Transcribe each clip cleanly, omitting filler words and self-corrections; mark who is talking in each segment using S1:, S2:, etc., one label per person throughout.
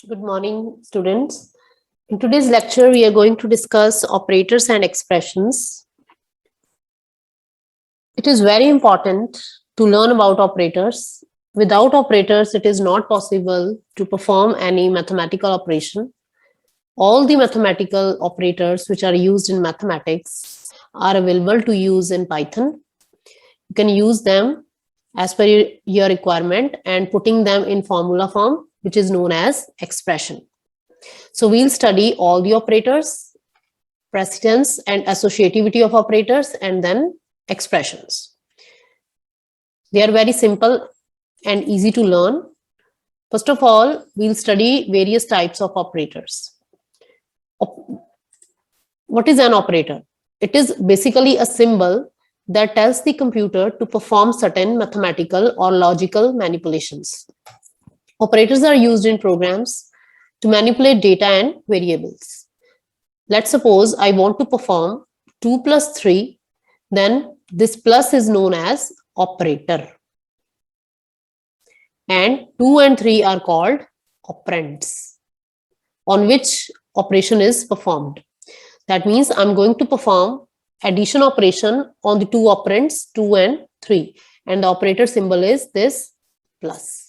S1: Good morning, students. In today's lecture, we are going to discuss operators and expressions. It is very important to learn about operators. Without operators, it is not possible to perform any mathematical operation. All the mathematical operators which are used in mathematics are available to use in Python. You can use them as per your requirement and putting them in formula form, which is known as expression. So we'll study all the operators, precedence and associativity of operators, and then expressions. They are very simple and easy to learn. First of all, we'll study various types of operators. What is an operator? It is basically a symbol that tells the computer to perform certain mathematical or logical manipulations. Operators are used in programs to manipulate data and variables. Let's suppose I want to perform 2 plus 3, then this plus is known as operator. And 2 and 3 are called operands, on which operation is performed. That means I'm going to perform addition operation on the two operands 2 and 3, and the operator symbol is this plus.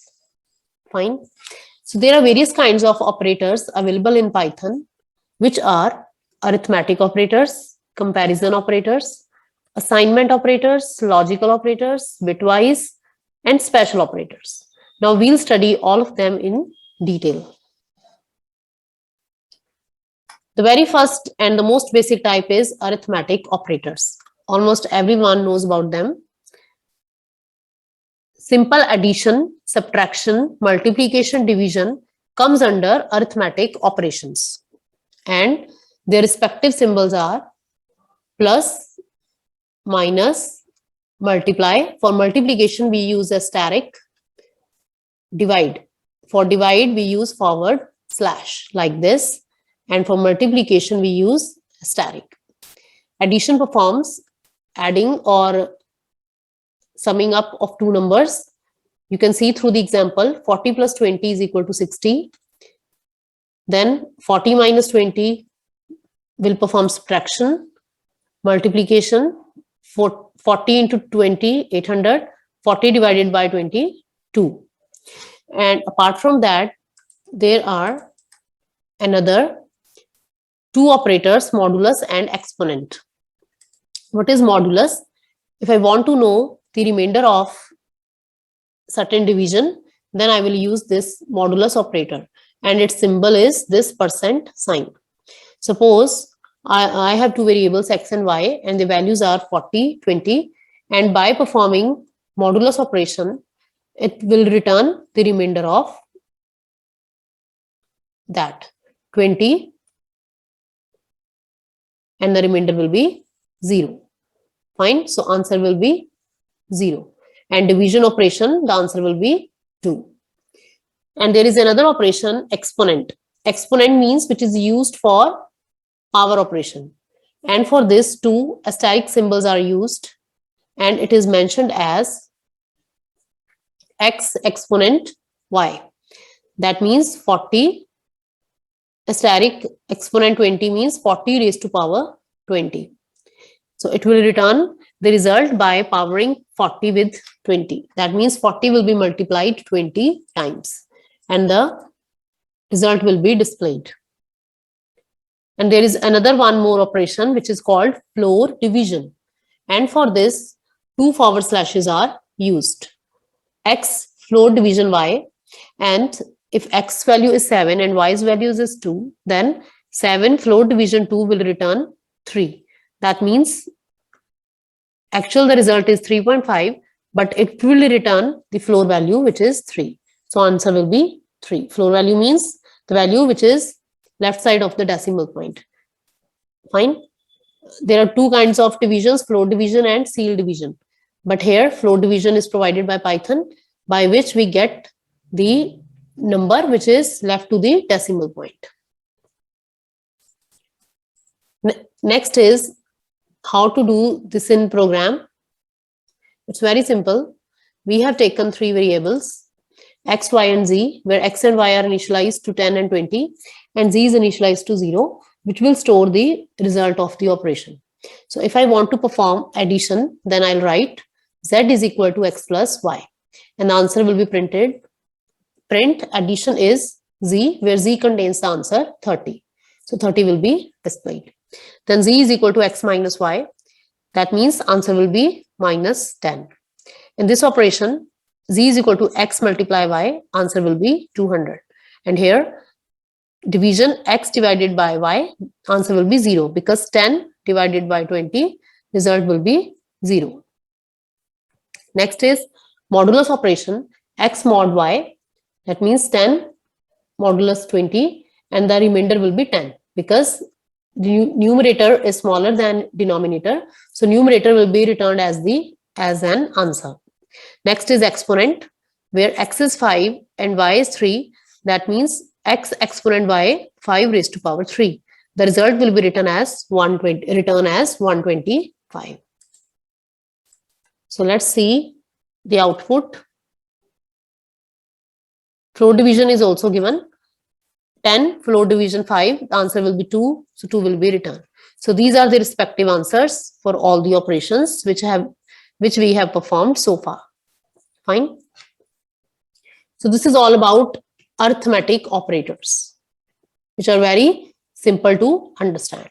S1: Fine. So there are various kinds of operators available in Python, which are arithmetic operators, comparison operators, assignment operators, logical operators, bitwise, and special operators. Now we'll study all of them in detail. The very first and the most basic type is arithmetic operators. Almost everyone knows about them. Simple addition, subtraction, multiplication, division comes under arithmetic operations. And their respective symbols are plus, minus, multiply. For multiplication, we use asterisk. Divide. For divide, we use forward slash like this. And for multiplication, we use asterisk. Addition performs adding or summing up of two numbers. You can see through the example, 40 plus 20 is equal to 60. Then 40 minus 20 will perform subtraction, multiplication, 40 into 20, 800, 40 divided by 22. And apart from that, there are another two operators, modulus and exponent. What is modulus? If I want to know the remainder of certain division, then I will use this modulus operator, and its symbol is this percent sign. Suppose I have two variables x and y, and the values are 40, 20, and by performing modulus operation, it will return the remainder of that 20, and the remainder will be 0. Fine. So answer will be 0. And division operation, the answer will be 2. And there is another operation, exponent. Exponent means which is used for power operation. And for this, two asterisk symbols are used, and it is mentioned as x exponent y. That means 40 asterisk exponent 20 means 40 raised to power 20. So it will return the result by powering 40 with 20. That means 40 will be multiplied 20 times, and the result will be displayed. And there is another one more operation which is called floor division. And for this, two forward slashes are used. X floor division y, and if x value is 7 and y's values is 2, then 7 floor division 2 will return 3. That means actual the result is 3.5, but it will return the floor value which is 3. So answer will be 3. Floor value means the value which is left side of the decimal point. Fine. There are two kinds of divisions, floor division and seal division. But here floor division is provided by Python, by which we get the number which is left to the decimal point. Next is how to do this in program. It's very simple. We have taken three variables, x, y, and z, where x and y are initialized to 10 and 20, and z is initialized to 0, which will store the result of the operation. So if I want to perform addition, then I'll write z is equal to x plus y, and the answer will be printed. Print addition is z, where z contains the answer 30. So 30 will be displayed. Then z is equal to x minus y. That means answer will be minus 10. In this operation, z is equal to x multiply y, answer will be 200. And here, division x divided by y, answer will be 0, because 10 divided by 20, result will be 0. Next is modulus operation, x mod y. That means 10 modulus 20, and the remainder will be 10, because the numerator is smaller than denominator. So numerator will be returned as an answer. Next is exponent, where x is 5 and y is 3. That means x exponent y 5 raised to power 3. The result will be written as 125. So let's see the output. Float division is also given. 10, float division 5, the answer will be 2, so 2 will be returned. So these are the respective answers for all the operations which we have performed so far. Fine. So this is all about arithmetic operators, which are very simple to understand.